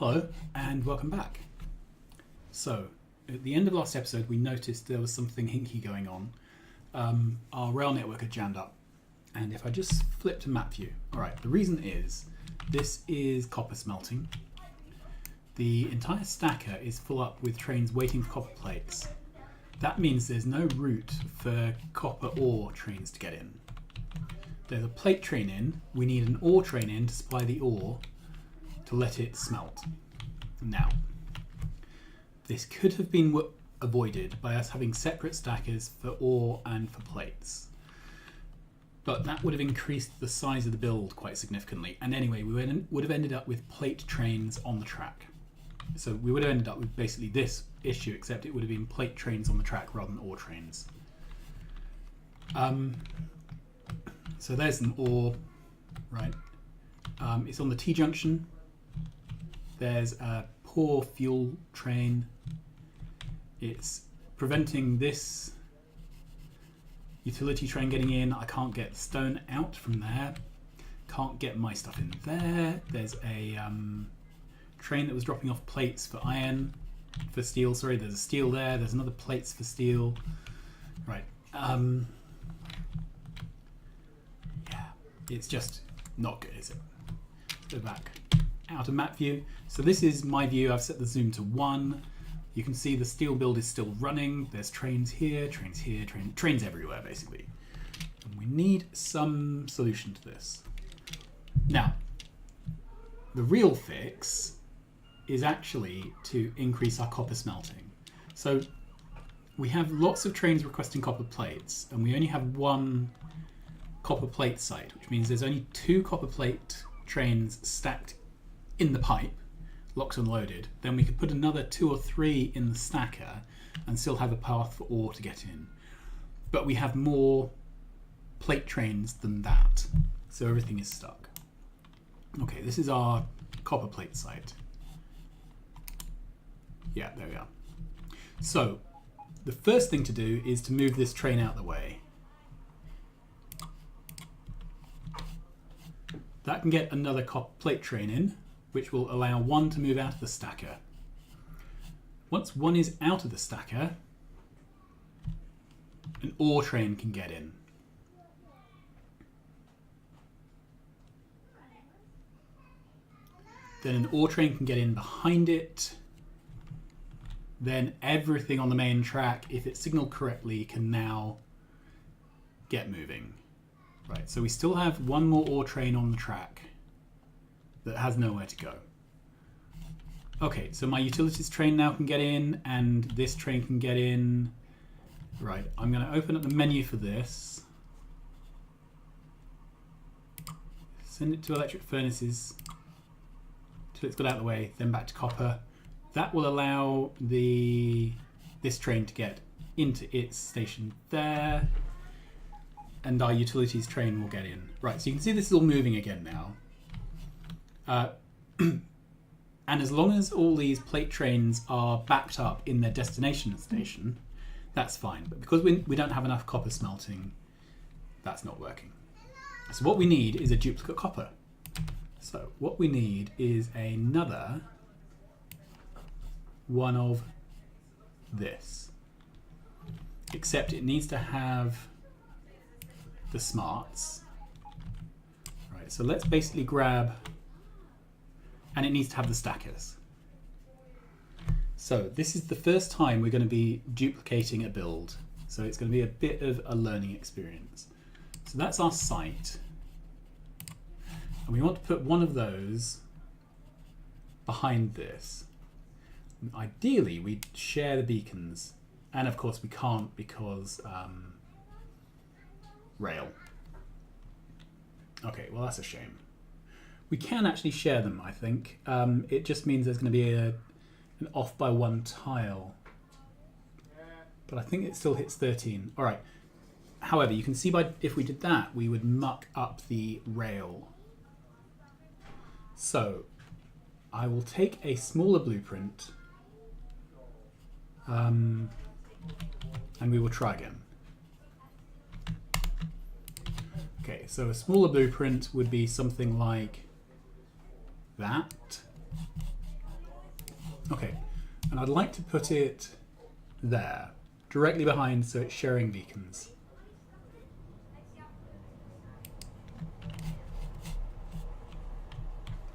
Hello and welcome back. So at the end of last episode we noticed there was something hinky going on. Our rail network had jammed up, and if I just flip to map view, alright, the reason is this is copper smelting. The entire stacker is full up with trains waiting for copper plates. That means there's no route for copper ore trains to get in. There's a plate train in, we need an ore train in to supply the ore to let it smelt. Now, this could have been avoided by us having separate stackers for ore and for plates. But that would have increased the size of the build quite significantly. And anyway, we would have ended up with plate trains on the track. So we would have ended up with basically this issue, except it would have been plate trains on the track rather than ore trains. So there's some ore, right? It's on the T-junction. There's a poor fuel train. It's preventing this utility train getting in. I can't get the stone out from there. Can't get my stuff in there. There's a train that was dropping off plates for iron, for steel, sorry. There's a steel there. There's another plates for steel. Right. Yeah, it's just not good, is it? Go back out of map view. So this is my view. I've set the zoom to 1. You can see the steel build is still running. There's trains here, trains everywhere basically. And we need some solution to this. Now, the real fix is actually to increase our copper smelting. So we have lots of trains requesting copper plates, and we only have one copper plate site, which means there's only 2 copper plate trains stacked in the pipe, locked and loaded. Then we could put another 2 or 3 in the stacker and still have a path for ore to get in. But we have more plate trains than that, so everything is stuck. Okay, this is our copper plate site. Yeah, there we are. So the first thing to do is to move this train out of the way. That can get another copper plate train in, which will allow one to move out of the stacker. Once one is out of the stacker, an ore train can get in. Then an ore train can get in behind it. Then everything on the main track, if it's signaled correctly, can now get moving. Right, so we still have one more ore train on the track that has nowhere to go. Okay, so my utilities train now can get in, and this train can get in. Right, I'm going to open up the menu for this. Send it to electric furnaces till it's got out of the way, then back to copper. That will allow this train to get into its station there, and our utilities train will get in. Right, so you can see this is all moving again now. And as long as all these plate trains are backed up in their destination station, that's fine. But because we don't have enough copper smelting, that's not working. So what we need is a duplicate copper. So what we need is another one of this. Except it needs to have the smarts. Right, so let's basically grab, and it needs to have the stackers. So this is the first time we're going to be duplicating a build. So it's going to be a bit of a learning experience. So that's our site. And we want to put one of those behind this. And ideally, we'd share the beacons. And of course we can't because rail. Okay, well that's a shame. We can actually share them, I think. It just means there's going to be an off by 1 tile. But I think it still hits 13. All right. However, you can see if we did that, we would muck up the rail. So I will take a smaller blueprint and we will try again. Okay, so a smaller blueprint would be something like that. Okay, and I'd like to put it there, directly behind, so it's sharing beacons.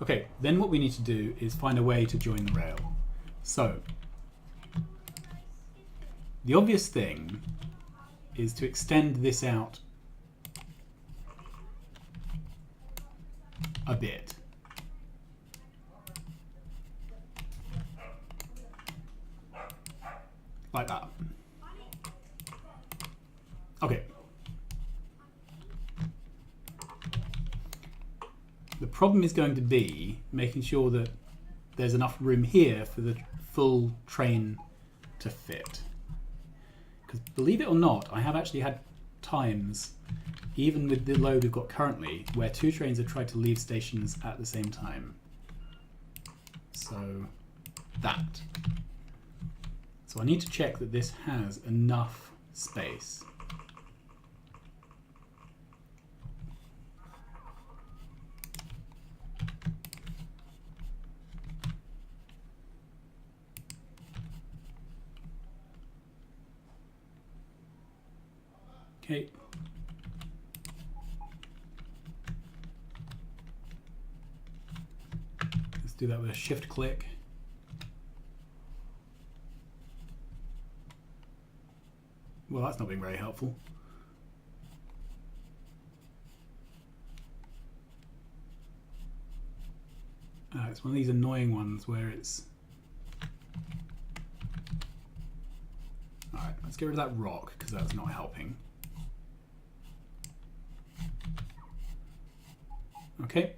Okay, then what we need to do is find a way to join the rail. So, the obvious thing is to extend this out a bit. Like that. Okay. The problem is going to be making sure that there's enough room here for the full train to fit. Because believe it or not, I have actually had times, even with the load we've got currently, where two trains have tried to leave stations at the same time. So that. So I need to check that this has enough space. Okay. Let's do that with a shift click. Well, that's not being very helpful. It's one of these annoying ones where it's... Alright, let's get rid of that rock because that's not helping. Okay.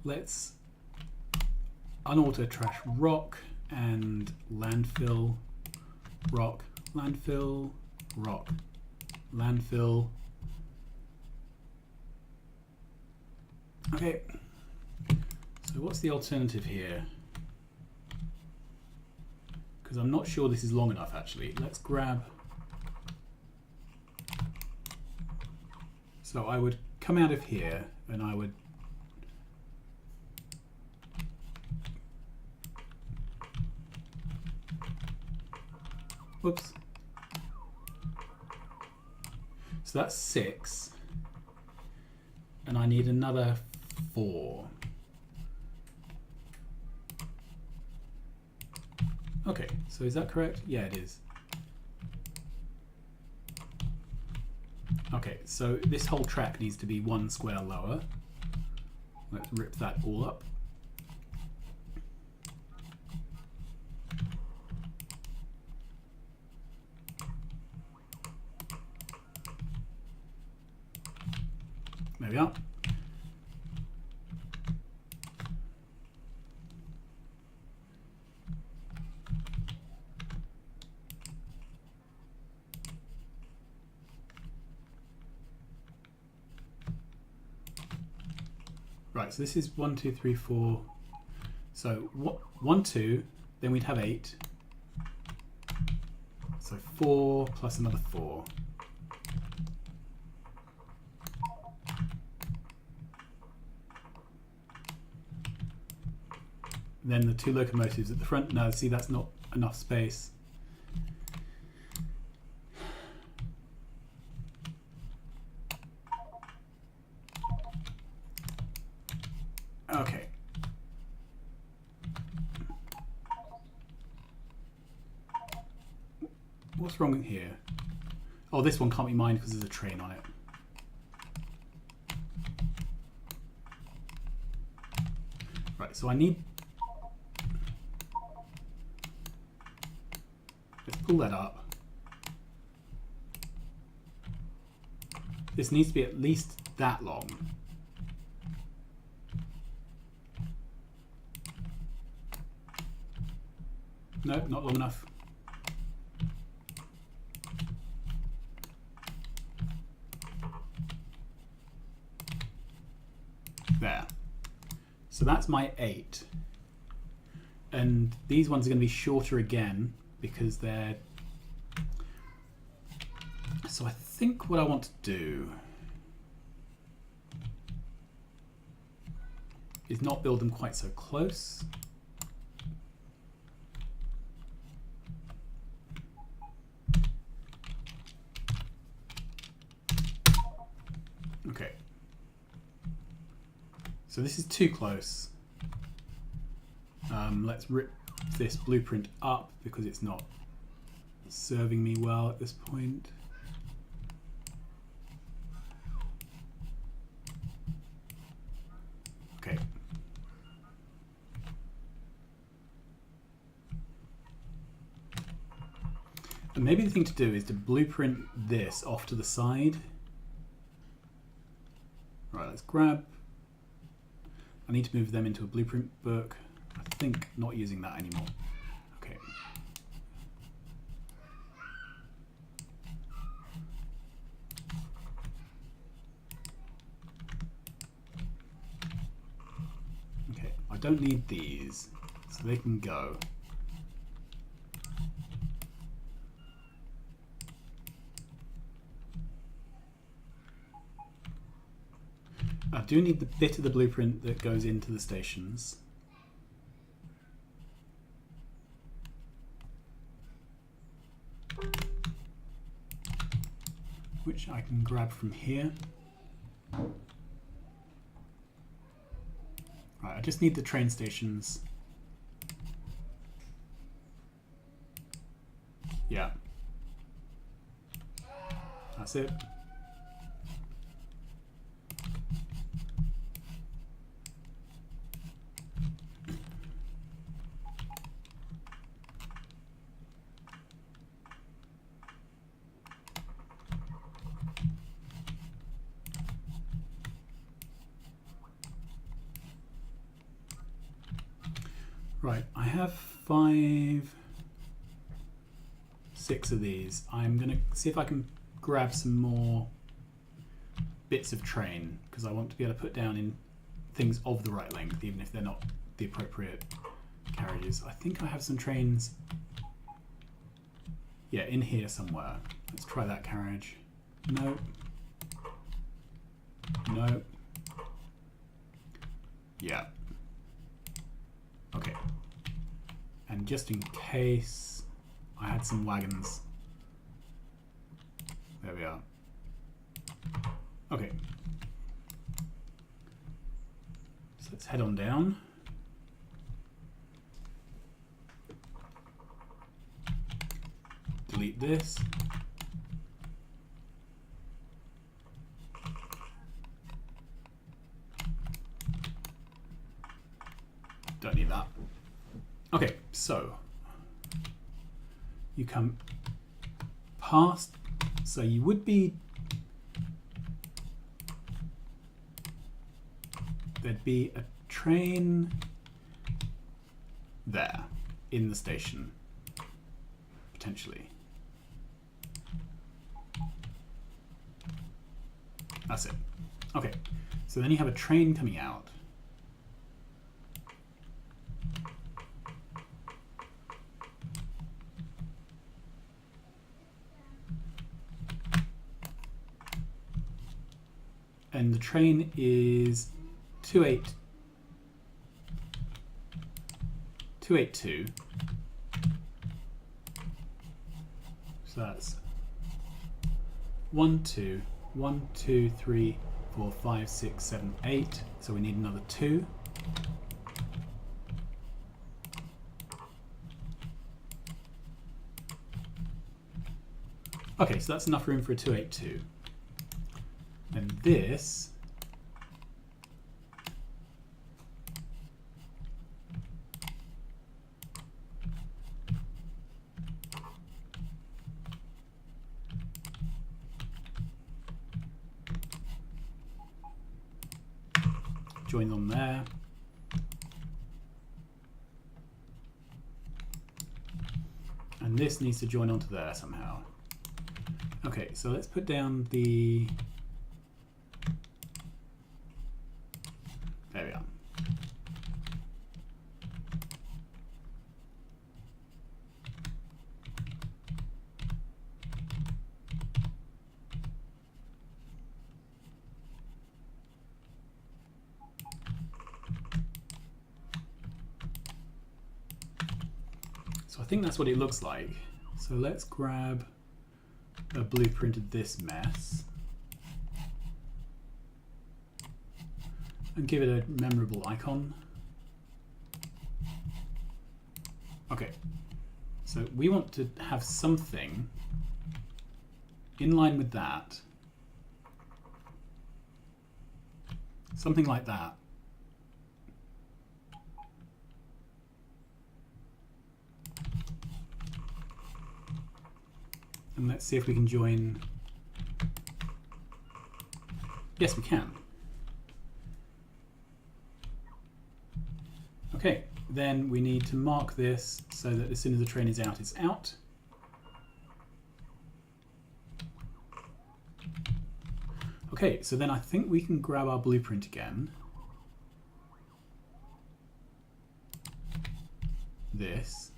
Let's unauto trash rock and landfill, rock, landfill, rock, landfill. Okay. So what's the alternative here? Because I'm not sure this is long enough actually. Let's grab... So I would come out of here and I would whoops. So that's 6 and I need another 4. Okay, so is that correct? Yeah, it is. Okay, so this whole track needs to be 1 square lower. Let's rip that all up. There we are. Right, so this is 1, 2, 3, 4. So 1, 2, then we'd have 8. So 4 plus another 4. Then the 2 locomotives at the front. No, see, that's not enough space. Okay. What's wrong here? Oh, this one can't be mined because there's a train on it. Right, so I need... Let's pull that up. This needs to be at least that long. No, not long enough. There. So that's my 8. And these ones are going to be shorter again because they're... So I think what I want to do is not build them quite so close. Okay. So this is too close. Let's rip this blueprint up because it's not serving me well at this point. Okay. And maybe the thing to do is to blueprint this off to the side. Right, let's grab. I need to move them into a blueprint book. I think not using that anymore. Okay. Okay, I don't need these, so they can go. I do need the bit of the blueprint that goes into the stations. Which I can grab from here. Right, I just need the train stations. Yeah. That's it. Right, I have 6 of these. I'm going to see if I can grab some more bits of train because I want to be able to put down in things of the right length, even if they're not the appropriate carriages. I think I have some trains, yeah, in here somewhere. Let's try that carriage. No. No. Yeah. Okay. And just in case, I had some wagons. There we are. Okay. So let's head on down. Delete this. Don't need that. Okay, so you come past, so you would be, there'd be a train there in the station, potentially. That's it. Okay, so then you have a train coming out. And the train is 282. So that's 1, 2, 1, 2, 3, 4, 5, 6, 7, 8. So we need another 2. Okay, so that's enough room for a 282. And this join on there. And this needs to join onto there somehow. Okay, so let's put down the, there we are. So I think that's what it looks like. So let's grab a blueprint of this mess and give it a memorable icon. Okay, so we want to have something in line with that. Something like that. And let's see if we can join. Yes, we can. Okay, then we need to mark this so that as soon as the train is out, it's out. Okay, so then I think we can grab our blueprint again. This.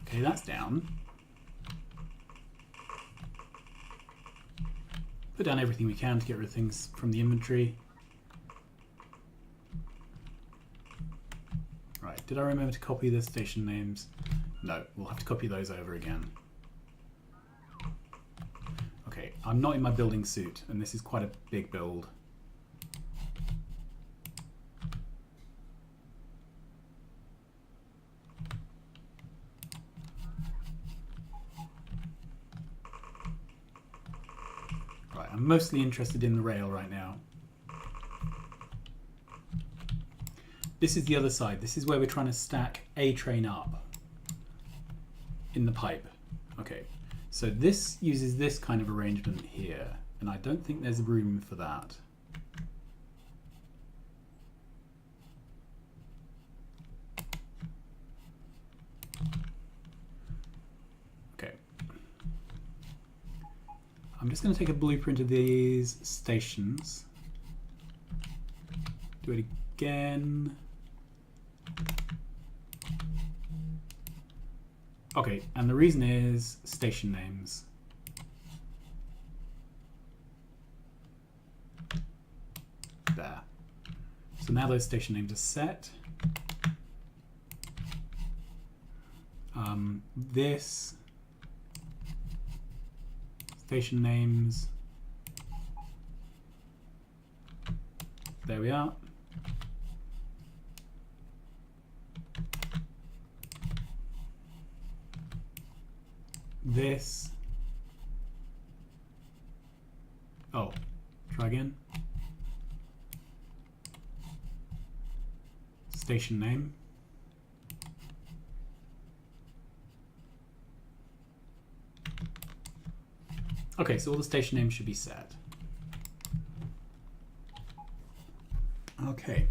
Okay, that's down. Put down everything we can to get rid of things from the inventory. Right, did I remember to copy the station names? No, we'll have to copy those over again. Okay, I'm not in my building suit, and this is quite a big build. Right, I'm mostly interested in the rail right now. This is the other side. This is where we're trying to stack a train up in the pipe. Okay, so this uses this kind of arrangement here, and I don't think there's room for that. Okay. I'm just going to take a blueprint of these stations. Do it again. Okay, and the reason is station names. There. So now those station names are set. This station names. There we are. This. Oh, try again. Station name. Okay, so all the station names should be set. Okay.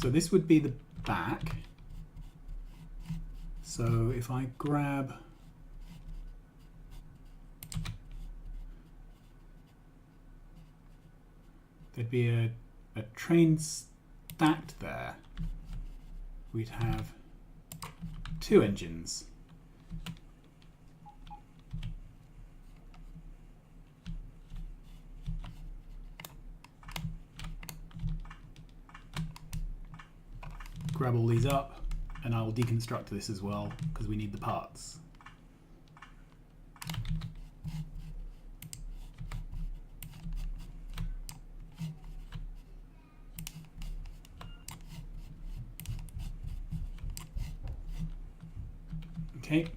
So this would be the back. So if I grab there'd be a train stacked there. We'd have two engines. Grab all these up, and I'll deconstruct this as well because we need the parts. Okay.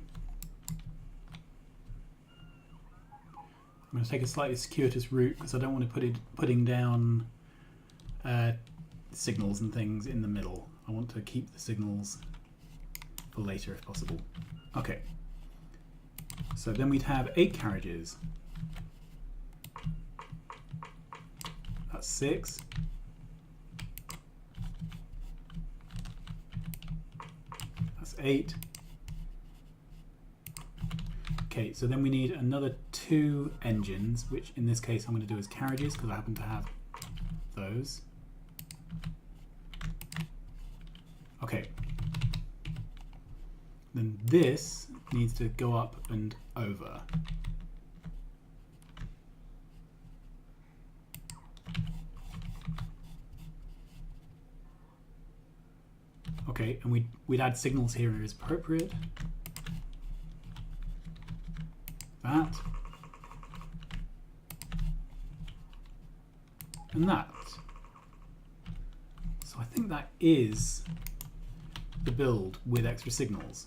I'm going to take a slightly circuitous route because I don't want to putting down signals and things in the middle. I want to keep the signals for later if possible. Okay. So then we'd have 8 carriages. That's 6. That's 8. Okay, so then we need another 2 engines, which in this case I'm going to do as carriages because I happen to have those. Okay. then this needs to go up and over. Okay, and we'd add signals here as appropriate. That. And that. So I think that is the build with extra signals.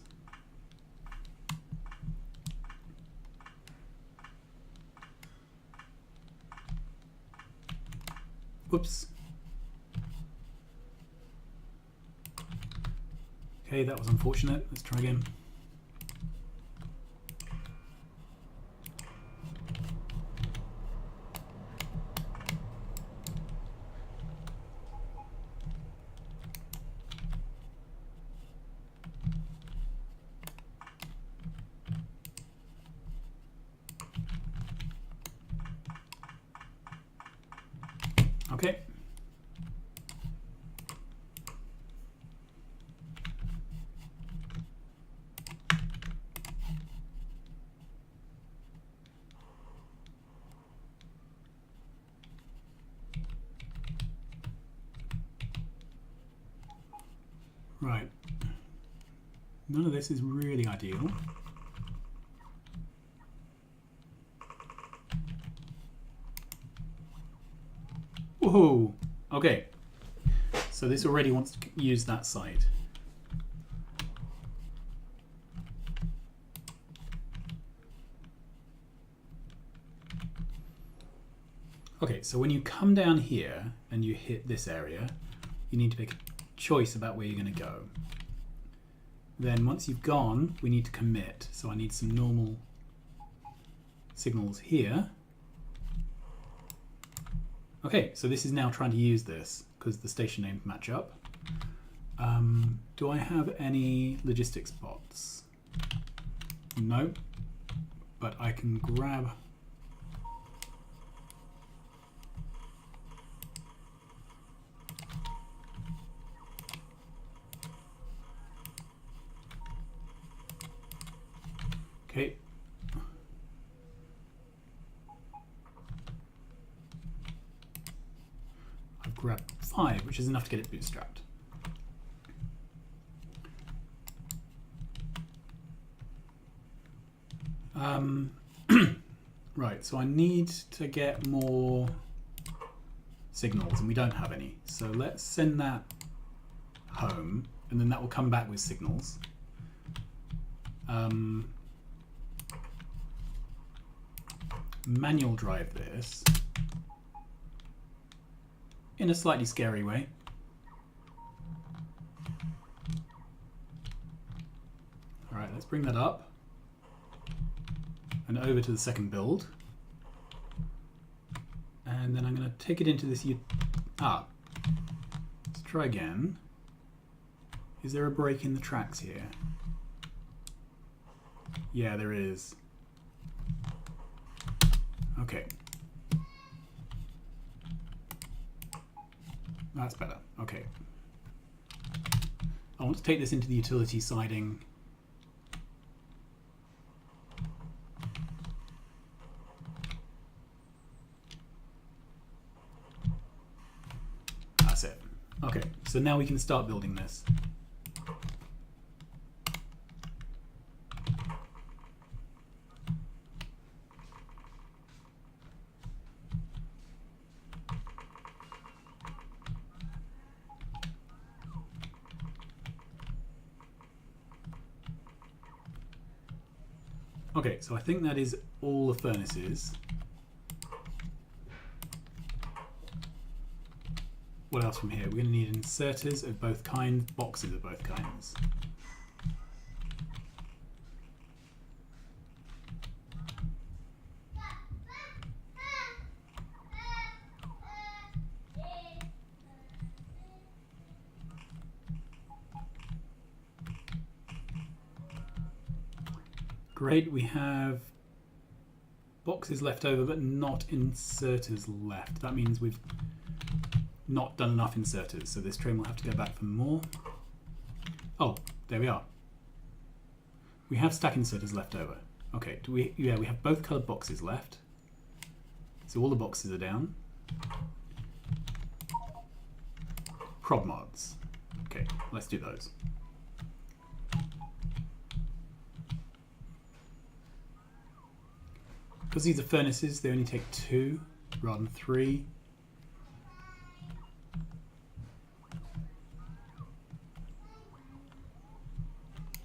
Whoops. Okay, that was unfortunate. Let's try again. Okay. Right. None of this is really ideal. Whoa! Okay. So this already wants to use that side. Okay, so when you come down here and you hit this area, you need to make a choice about where you're going to go. Then once you've gone, we need to commit. So I need some normal signals here. Okay, so this is now trying to use this because the station names match up. Do I have any logistics bots? No, but I can grab. Okay. I've grabbed 5, which is enough to get it bootstrapped. Right, so I need to get more signals, and we don't have any. So let's send that home, and then that will come back with signals. Manual drive this in a slightly scary way. All right, let's bring that up and over to the second build. And then I'm going to take it into this. Let's try again. Is there a break in the tracks here? Yeah, there is. Okay. That's better. Okay. I want to take this into the utility siding. That's it. Okay, so now we can start building this. Okay, so I think that is all the furnaces. What else from here? We're going to need inserters of both kinds, boxes of both kinds. Great, we have boxes left over, but not inserters left. That means we've not done enough inserters, so this train will have to go back for more. Oh, there we are. We have stack inserters left over. Okay, do we? Yeah, we have both coloured boxes left. So all the boxes are down. Prod mods. Okay, let's do those. Because these are furnaces, they only take 2 rather than 3.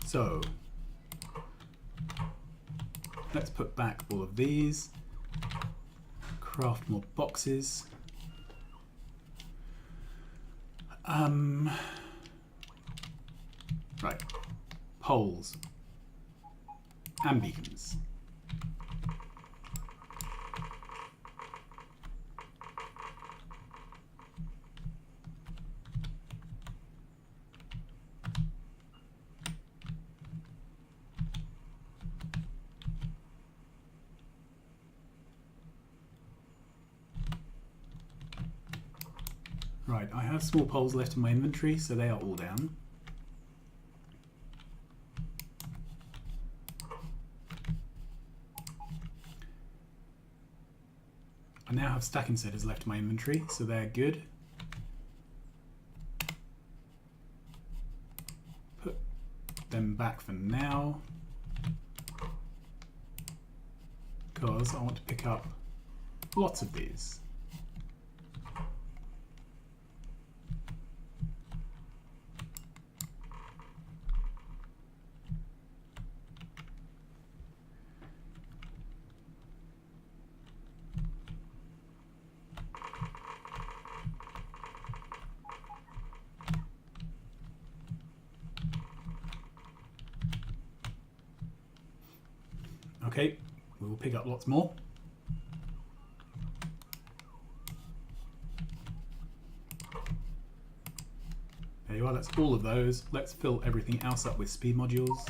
So let's put back all of these, craft more boxes. Right, poles and beacons. Right, I have small poles left in my inventory, so they are all down. I now have stack inserters left in my inventory, so they're good. Put them back for now, because I want to pick up lots of these. Okay, we will pick up lots more. There you are, that's all of those. Let's fill everything else up with speed modules.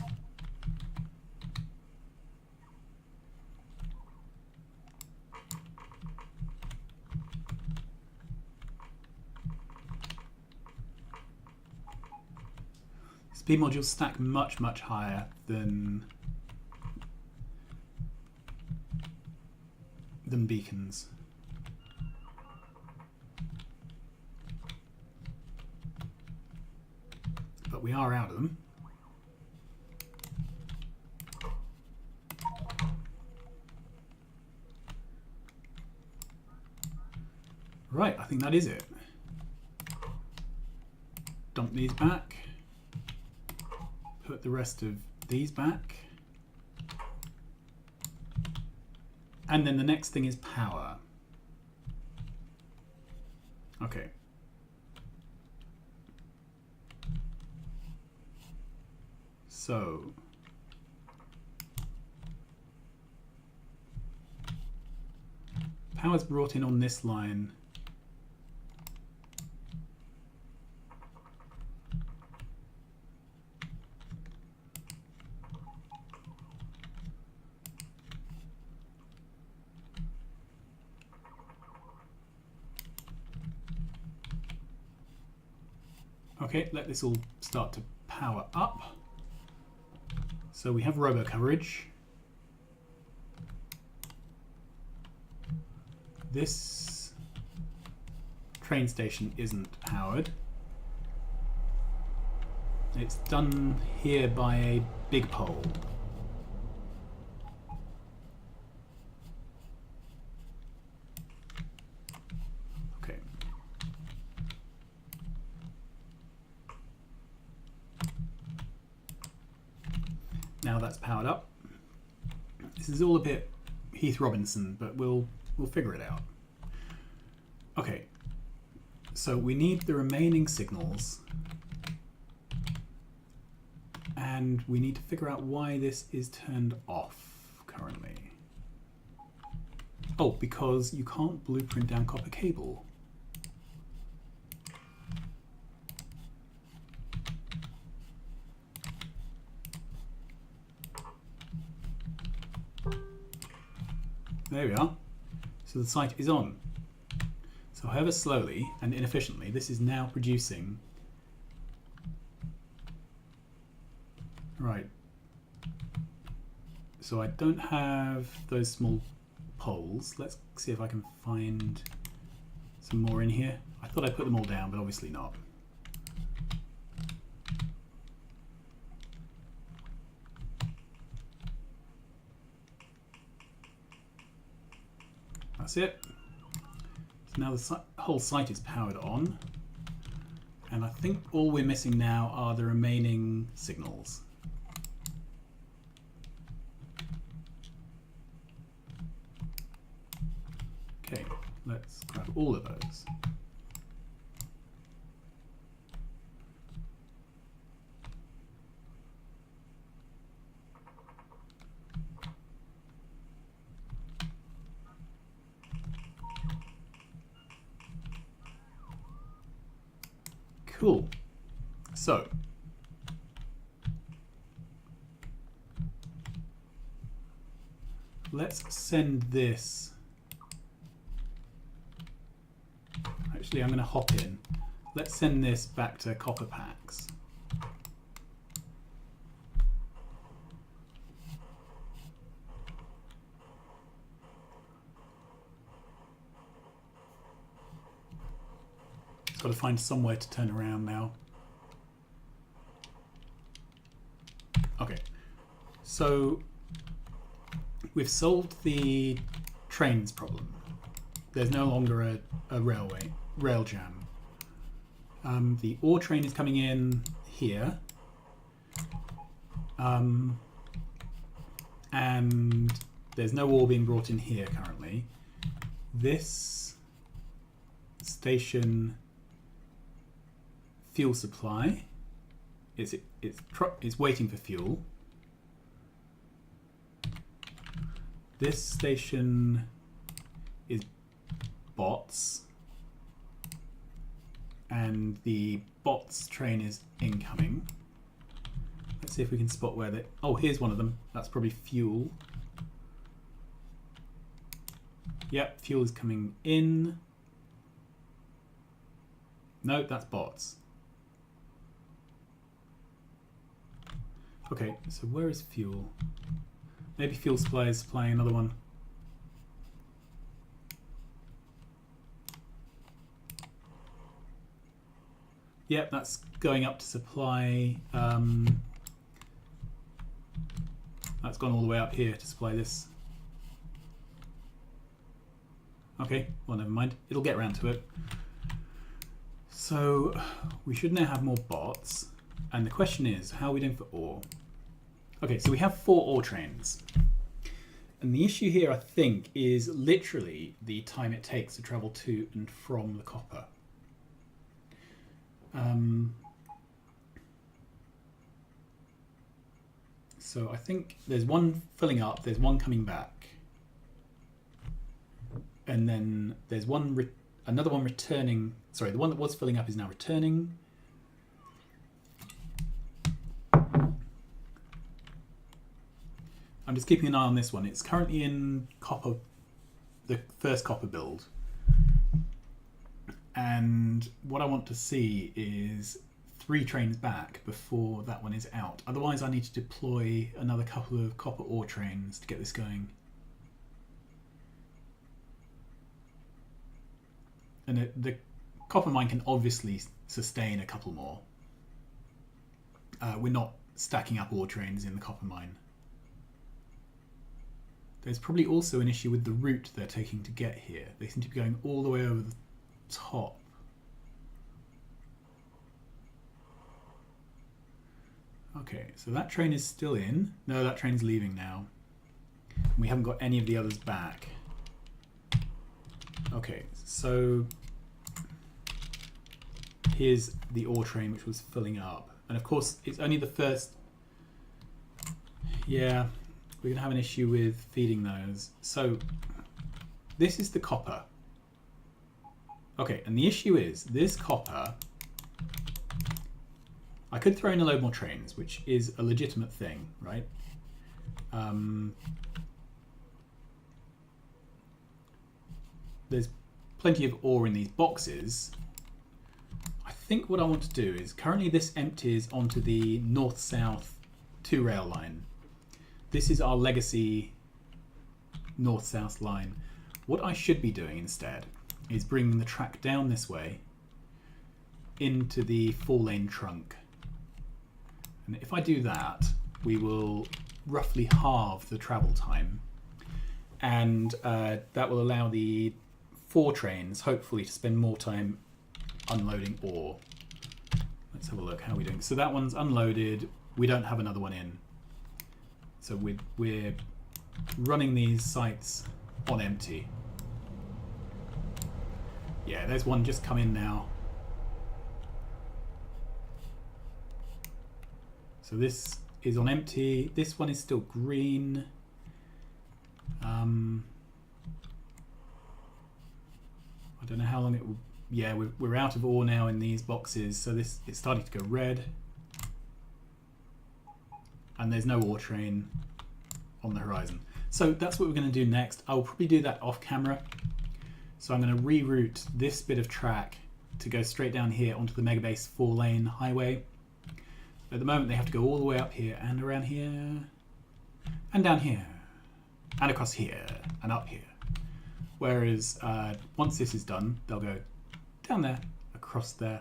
Speed modules stack much, much higher than beacons. But we are out of them. Right, I think that is it. Dump these back. Put the rest of these back. And then the next thing is power. Okay. So power's brought in on this line. Okay, let this all start to power up. So we have robo coverage. This train station isn't powered. It's done here by a big pole. Okay. Now that's powered up. This is all a bit Heath Robinson, but we'll figure it out. Okay, so we need the remaining signals, and we need to figure out why this is turned off currently. Oh, because you can't blueprint down copper cable. There we are. So the site is on. So however slowly and inefficiently, this is now producing. Right. So I don't have those small poles. Let's see if I can find some more in here. I thought I put them all down, but obviously not. That's it. So now the whole site is powered on. And I think all we're missing now are the remaining signals. Okay, let's grab all of those. Cool. So, let's send this. Actually, I'm going to hop in. Let's send this back to copper packs. Got to find somewhere to turn around now. Okay, so we've solved the trains problem. There's no longer a rail jam. The ore train is coming in here, and there's no ore being brought in here currently. This station fuel supply it's waiting for fuel. This station is bots, and the bots train is incoming. Let's see if we can spot where they... Oh, here's one of them. That's probably fuel. Yep, fuel is coming in. No, that's bots. Okay, so where is fuel? Maybe fuel supply is supplying another one. Yep, that's going up to supply. That's gone all the way up here to supply this. Okay, well, never mind. It'll get around to it. So we should now have more bots. And the question is, how are we doing for ore? Okay, so we have 4 ore trains. And the issue here, I think, is literally the time it takes to travel to and from the copper. So I think there's one filling up, there's one coming back. And then there's another one returning. Sorry, the one that was filling up is now returning. I'm just keeping an eye on this one. It's currently in copper, the first copper build. And what I want to see is 3 trains back before that one is out. Otherwise, I need to deploy another couple of copper ore trains to get this going. And the copper mine can obviously sustain a couple more. We're not stacking up ore trains in the copper mine. There's probably also an issue with the route they're taking to get here. They seem to be going all the way over the top. Okay, so that train is still in. No, that train's leaving now. We haven't got any of the others back. Okay, so here's the ore train which was filling up. And of course, it's only the first... Yeah, we're going to have an issue with feeding those. So this is the copper. Okay, and the issue is this copper... I could throw in a load more trains, which is a legitimate thing, right? There's plenty of ore in these boxes. I think what I want to do is, currently this empties onto the north-south 2 rail line. this is our legacy north-south line. What I should be doing instead is bringing the track down this way into the 4-lane trunk. And if I do that, we will roughly halve the travel time, and that will allow the 4 trains hopefully to spend more time unloading ore. Let's have a look how we're doing. So that one's unloaded, we don't have another one in, so we're running these sites on empty. Yeah, there's one just come in now. So this is on empty. This one is still green. I don't know how long it will. Yeah, we're out of ore now in these boxes, so it's starting to go red. And there's no ore train on the horizon. So that's what we're going to do next. I'll probably do that off camera. So I'm going to reroute this bit of track to go straight down here onto the Megabase 4-lane highway. At the moment they have to go all the way up here and around here and down here and across here and up here. Whereas once this is done, they'll go down there, across there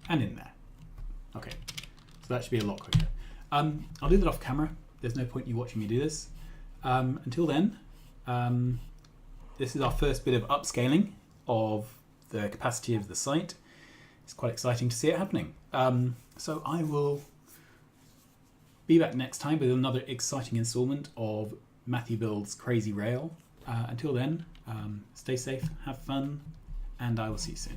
and in there. Okay, so that should be a lot quicker. I'll do that off camera. There's no point in you watching me do this. Until then, this is our first bit of upscaling of the capacity of the site. It's quite exciting to see it happening. So I will be back next time with another exciting installment of Matthew Builds Crazy Rail. Until then, stay safe, have fun, and I will see you soon.